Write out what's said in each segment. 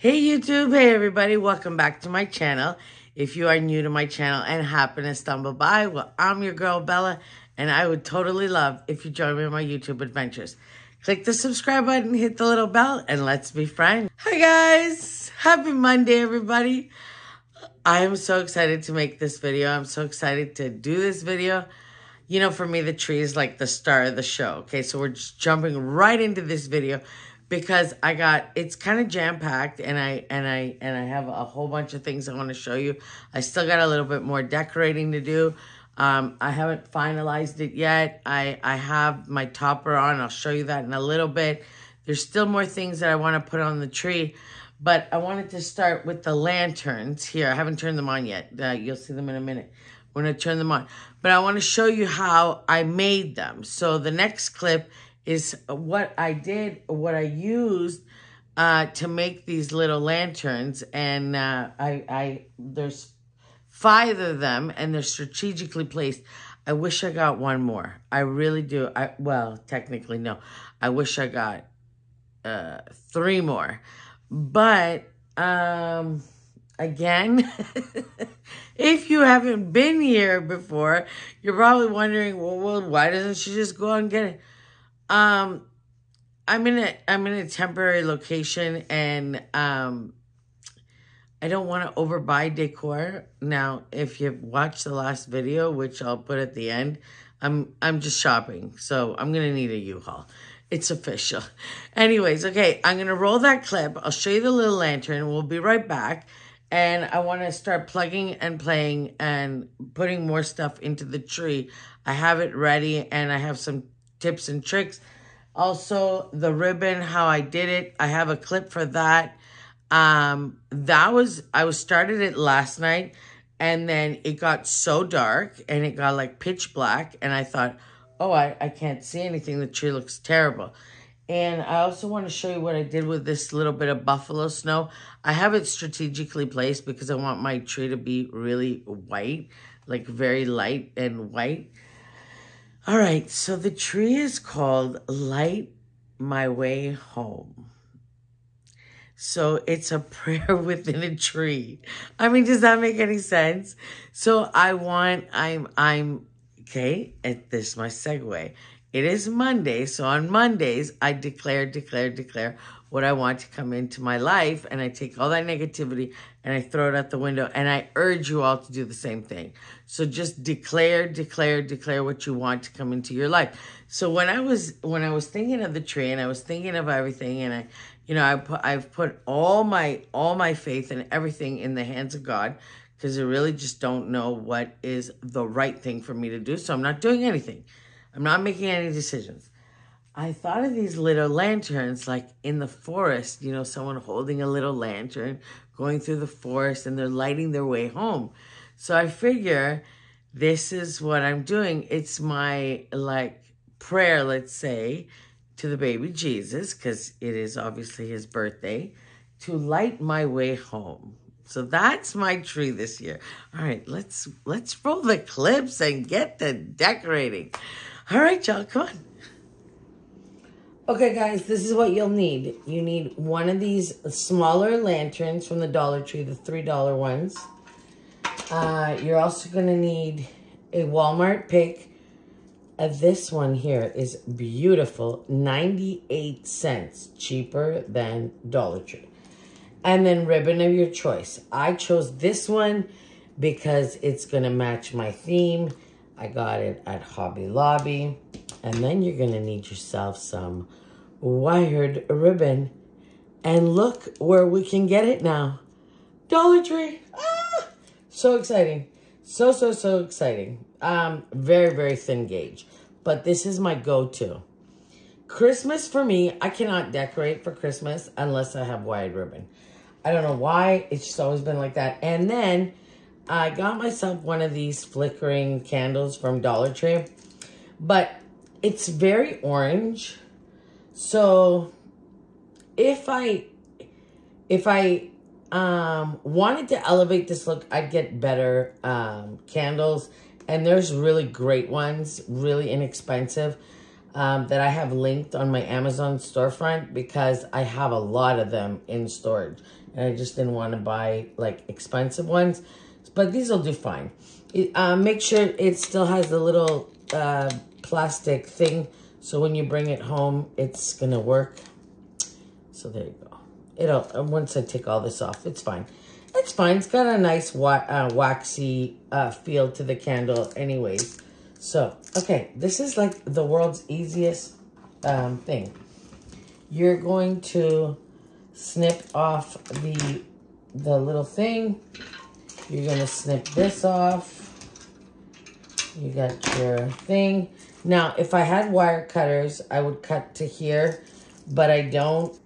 Hey YouTube, hey everybody, welcome back to my channel. If you are new to my channel and happen to stumble by, well, I'm your girl Bella, and I would totally love if you join me in my YouTube adventures. Click the subscribe button, hit the little bell, and let's be friends. Hi guys, happy Monday everybody. I am so excited to make this video. I'm so excited to do this video. You know, for me, the tree is like the star of the show. Okay, so we're just jumping right into this video because it's kind of jam-packed and I have a whole bunch of things I want to show you. I still got a little bit more decorating to do. I haven't finalized it yet. I have my topper on. I'll show you that in a little bit. There's still more things that I want to put on the tree, but I wanted to start with the lanterns here. I haven't turned them on yet. You'll see them in a minute when I turn them on. But I want to show you how I made them. So the next clip is what I did, what I used to make these little lanterns. And there's 5 of them, and they're strategically placed. I wish I got one more. I really do. Well, technically, no. I wish I got 3 more. But, again, if you haven't been here before, you're probably wondering, well, why doesn't she just go out and get it? I'm in a temporary location, and I don't want to overbuy decor. Now, if you've watched the last video, which I'll put at the end, I'm just shopping, so I'm gonna need a U-Haul. It's official. Anyways, okay, I'm gonna roll that clip. I'll show you the little lantern. We'll be right back. And I want to start plugging and playing and putting more stuff into the tree. I have it ready, and I have some tips and tricks. Also, the ribbon, how I did it. I have a clip for that. I started it last night, and then it got so dark, and it got like pitch black, and I thought, oh, I can't see anything. The tree looks terrible. And I also want to show you what I did with this little bit of buffalo snow. I have it strategically placed because I want my tree to be really white, like very light and white. All right, so the tree is called Light My Way Home. So it's a prayer within a tree. I mean, does that make any sense? So okay, this is my segue. It is Monday, so on Mondays, I declare what I want to come into my life, and I take all that negativity and I throw it out the window, and I urge you all to do the same thing. So just declare what you want to come into your life. So when I was thinking of the tree, and I was thinking of everything, and I've put all my faith and everything in the hands of God, because I really just don't know what is the right thing for me to do, so I'm not doing anything. I'm not making any decisions. I thought of these little lanterns, like in the forest, you know, someone holding a little lantern, going through the forest, and they're lighting their way home. So I figure this is what I'm doing. It's my, like, prayer, let's say, to the baby Jesus, because it is obviously his birthday, to light my way home. So that's my tree this year. All right, let's roll the clips and get the decorating. All right, y'all, come on. Okay, guys, this is what you'll need. You need one of these smaller lanterns from the Dollar Tree, the $3 ones. You're also going to need a Walmart pick. This one here is beautiful, 98 cents cheaper than Dollar Tree. And then ribbon of your choice. I chose this one because it's going to match my theme. I got it at Hobby Lobby. And then you're going to need yourself some wired ribbon. And look where we can get it now. Dollar Tree. Ah! So exciting. So exciting. Very, very thin gauge. But this is my go-to. Christmas for me, I cannot decorate for Christmas unless I have wired ribbon. I don't know why. It's just always been like that. And then I got myself one of these flickering candles from Dollar Tree. But it's very orange. So if I wanted to elevate this look, I'd get better candles. And there's really great ones, really inexpensive, that I have linked on my Amazon storefront because I have a lot of them in storage. And I just didn't want to buy like expensive ones. But these will do fine. Make sure it still has the little plastic thing. So when you bring it home, it's going to work. So there you go. It'll, once I take all this off, it's fine. It's fine. It's got a nice waxy feel to the candle anyways. So, okay. This is like the world's easiest thing. You're going to snip off the little thing. You're going to snip this off. You got your thing. Now, if I had wire cutters, I would cut to here, but I don't.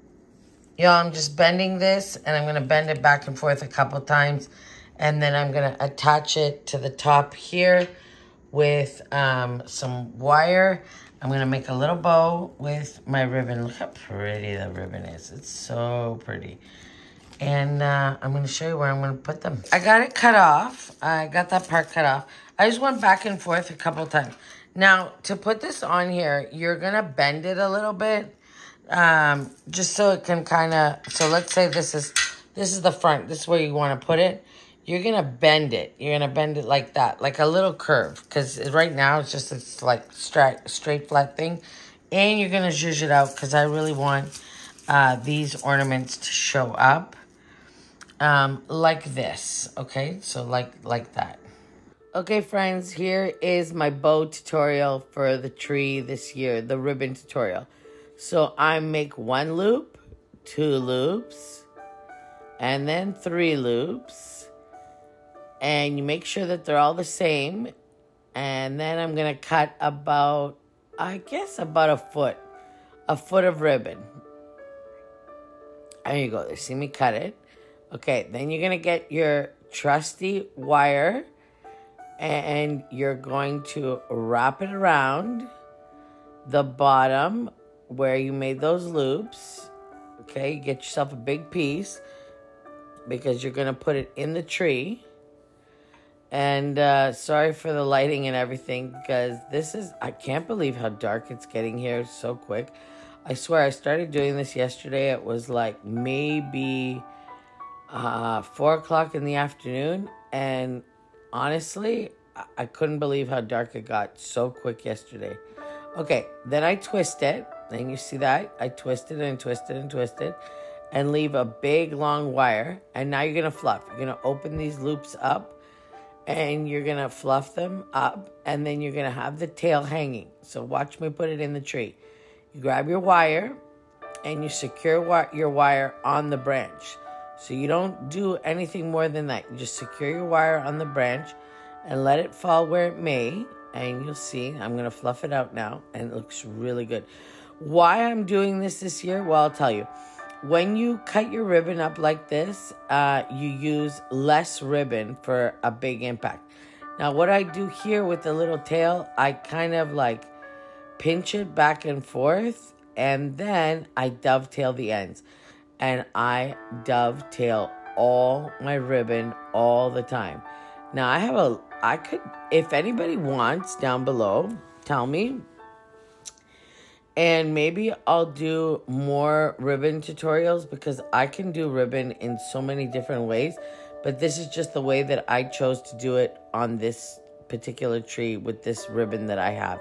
Y'all, I'm just bending this, and I'm going to bend it back and forth a couple times, and then I'm going to attach it to the top here with some wire. I'm going to make a little bow with my ribbon. Look how pretty the ribbon is. It's so pretty. And I'm going to show you where I'm going to put them. I got it cut off. I got that part cut off. I just went back and forth a couple times. Now, to put this on here, you're going to bend it a little bit. Just so it can kind of... So let's say this is the front. This is where you want to put it. You're going to bend it. You're going to bend it like that. Like a little curve. Because right now, it's like straight flat thing. And you're going to zhuzh it out. Because I really want these ornaments to show up. Like this, okay? So like that. Okay, friends, here is my bow tutorial for the tree this year, the ribbon tutorial. So I make 1 loop, 2 loops, and then 3 loops. And you make sure that they're all the same. And then I'm going to cut about, I guess about a foot of ribbon. There you go, there, see me cut it. Okay, then you're going to get your trusty wire and you're going to wrap it around the bottom where you made those loops. Okay, get yourself a big piece because you're going to put it in the tree. And sorry for the lighting and everything because this is, I can't believe how dark it's getting here so quick. I swear I started doing this yesterday. It was like maybe 4 o'clock in the afternoon, and honestly, I couldn't believe how dark it got so quick yesterday. Okay, then I twist it, and you see that? I twisted and twisted and twisted, and leave a big long wire, and now you're gonna fluff. You're gonna open these loops up, and you're gonna fluff them up, and then you're gonna have the tail hanging. So watch me put it in the tree. You grab your wire, and you secure your wire on the branch. So you don't do anything more than that. You just secure your wire on the branch and let it fall where it may. And you'll see, I'm going to fluff it out now. And it looks really good. Why I'm doing this year? Well, I'll tell you. When you cut your ribbon up like this, you use less ribbon for a big impact. Now, what I do here with the little tail, I kind of like pinch it back and forth. And then I dovetail the ends. And I dovetail all my ribbon all the time. Now, I could, if anybody wants down below, tell me. And maybe I'll do more ribbon tutorials because I can do ribbon in so many different ways. But this is just the way that I chose to do it on this particular tree with this ribbon that I have.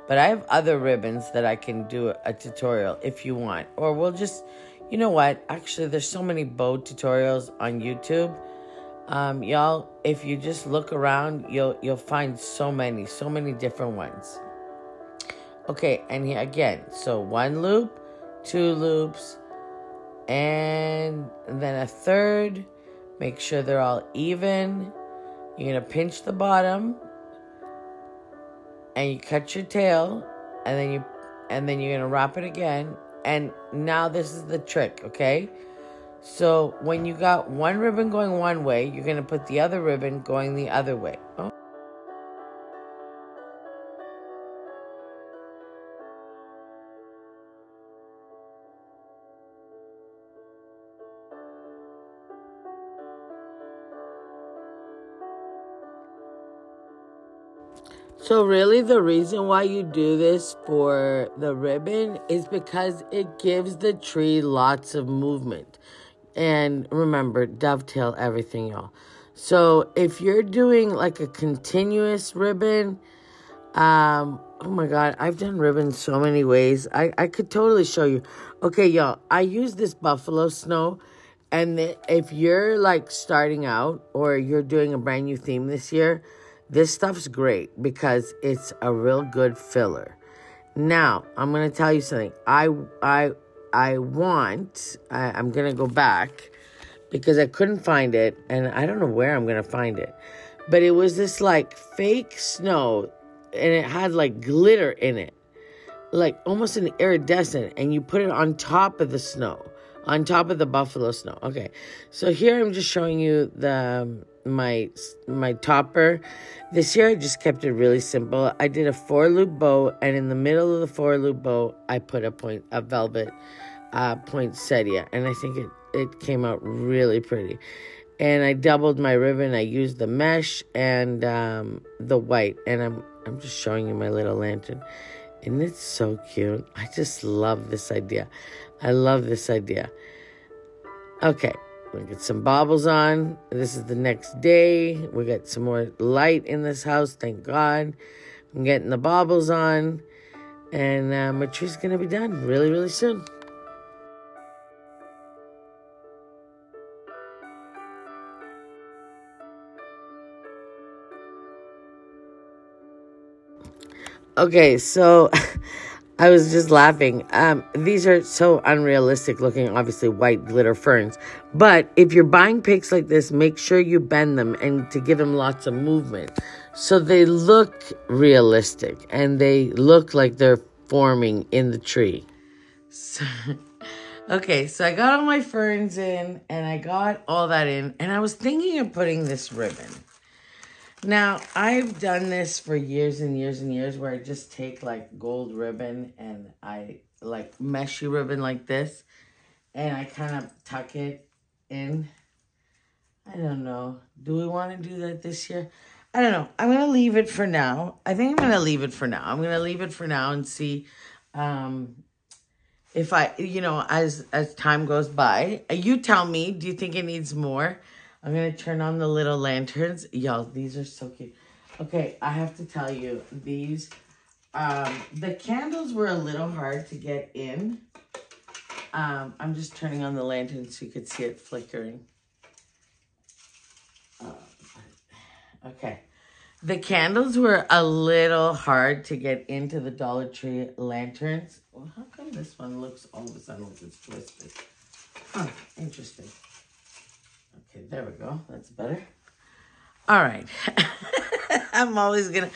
But I have other ribbons that I can do a tutorial if you want. Or we'll just... You know what? Actually, there's so many bow tutorials on YouTube. Y'all, if you just look around, you'll find so many different ones. Okay, and here again. So 1 loop, 2 loops, and then a 3rd. Make sure they're all even. You're going to pinch the bottom, and you cut your tail, and then you're going to wrap it again. And now this is the trick, okay? So when you got one ribbon going one way, you're going to put the other ribbon going the other way. Oh. So really the reason why you do this for the ribbon is because it gives the tree lots of movement. And remember, dovetail everything, y'all. So if you're doing like a continuous ribbon, oh my God, I've done ribbons so many ways. I could totally show you. Okay, y'all, I use this buffalo snow. And if you're like starting out or you're doing a brand new theme this year, this stuff's great because it's a real good filler. Now, I'm going to tell you something. I'm going to go back because I couldn't find it. And I don't know where I'm going to find it. But it was this like fake snow and it had like glitter in it. Like almost an iridescent. And you put it on top of the snow. On top of the buffalo snow. Okay. So here I'm just showing you my topper. This year I just kept it really simple. I did a 4-loop bow, and in the middle of the 4-loop bow I put a velvet poinsettia, and I think it came out really pretty. And I doubled my ribbon. I used the mesh and the white, and I'm just showing you my little lantern. And it's so cute. I just love this idea. I love this idea. Okay, we get some baubles on. This is the next day. We got some more light in this house, thank God. I'm getting the baubles on. And my tree's going to be done really, really soon. Okay, so I was just laughing. These are so unrealistic looking, obviously white glitter ferns. But if you're buying picks like this, make sure you bend them and to give them lots of movement. So they look realistic and they look like they're forming in the tree. So, okay, so I got all my ferns in and I got all that in. And I was thinking of putting this ribbon. Now, I've done this for years and years and years where I just take like gold ribbon and I like meshy ribbon like this and I kind of tuck it in. I don't know. Do we want to do that this year? I don't know. I'm going to leave it for now. I think I'm going to leave it for now. I'm going to leave it for now and see if I, as time goes by. You tell me, do you think it needs more? I'm going to turn on the little lanterns. Y'all, these are so cute. Okay, I have to tell you, these, the candles were a little hard to get in. I'm just turning on the lantern so you could see it flickering. Okay. The candles were a little hard to get into the Dollar Tree lanterns. Well, how come this one looks all of a sudden like it's twisted? Huh, interesting. Okay, there we go. That's better. All right. I'm always gonna,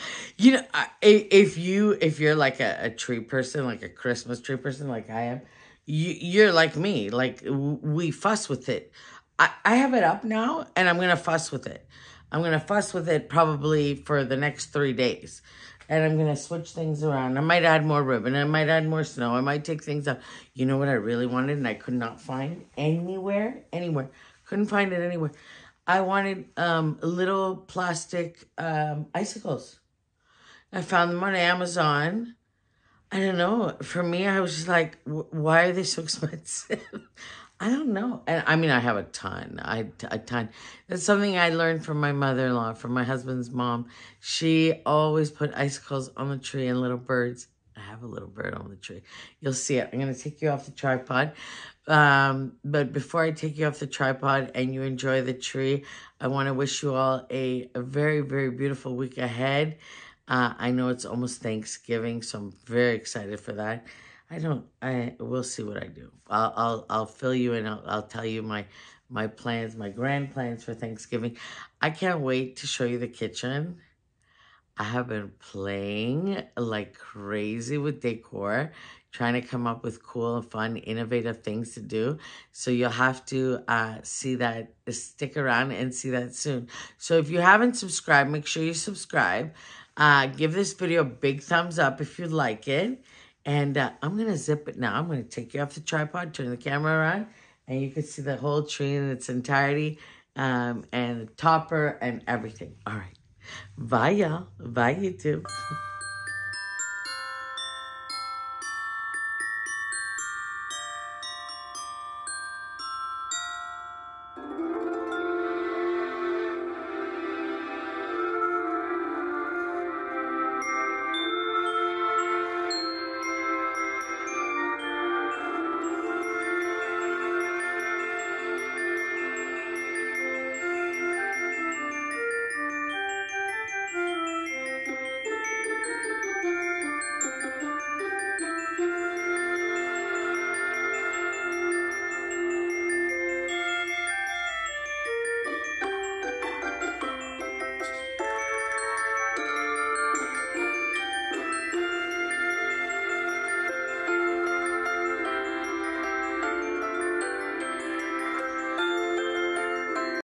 if you're like a tree person, like a Christmas tree person, like I am, you're like me. Like we fuss with it. I have it up now, and I'm gonna fuss with it. I'm gonna fuss with it probably for the next 3 days, and I'm gonna switch things around. I might add more ribbon. I might add more snow. I might take things out. You know what I really wanted, and I could not find anywhere. Couldn't find it anywhere. I wanted little plastic icicles. I found them on Amazon. I don't know. For me, I was just like, why are they so expensive? I don't know. And I mean, I have a ton. A ton. That's something I learned from my mother-in-law, from my husband's mom. She always put icicles on the tree and little birds. I have a little bird on the tree. You'll see it. I'm going to take you off the tripod. But before I take you off the tripod and you enjoy the tree, I want to wish you all a very, very beautiful week ahead. I know it's almost Thanksgiving, so I'm very excited for that. We'll see what I do. I'll fill you in. I'll tell you my plans, my grand plans for Thanksgiving. I can't wait to show you the kitchen. I have been playing like crazy with decor, trying to come up with cool and fun, innovative things to do. So you'll have to see that, stick around and see that soon. So if you haven't subscribed, make sure you subscribe. Give this video a big thumbs up if you like it. And I'm going to zip it now. I'm going to take you off the tripod, turn the camera around, and you can see the whole tree in its entirety, and the topper and everything. All right. Bye, y'all. Bye, YouTube.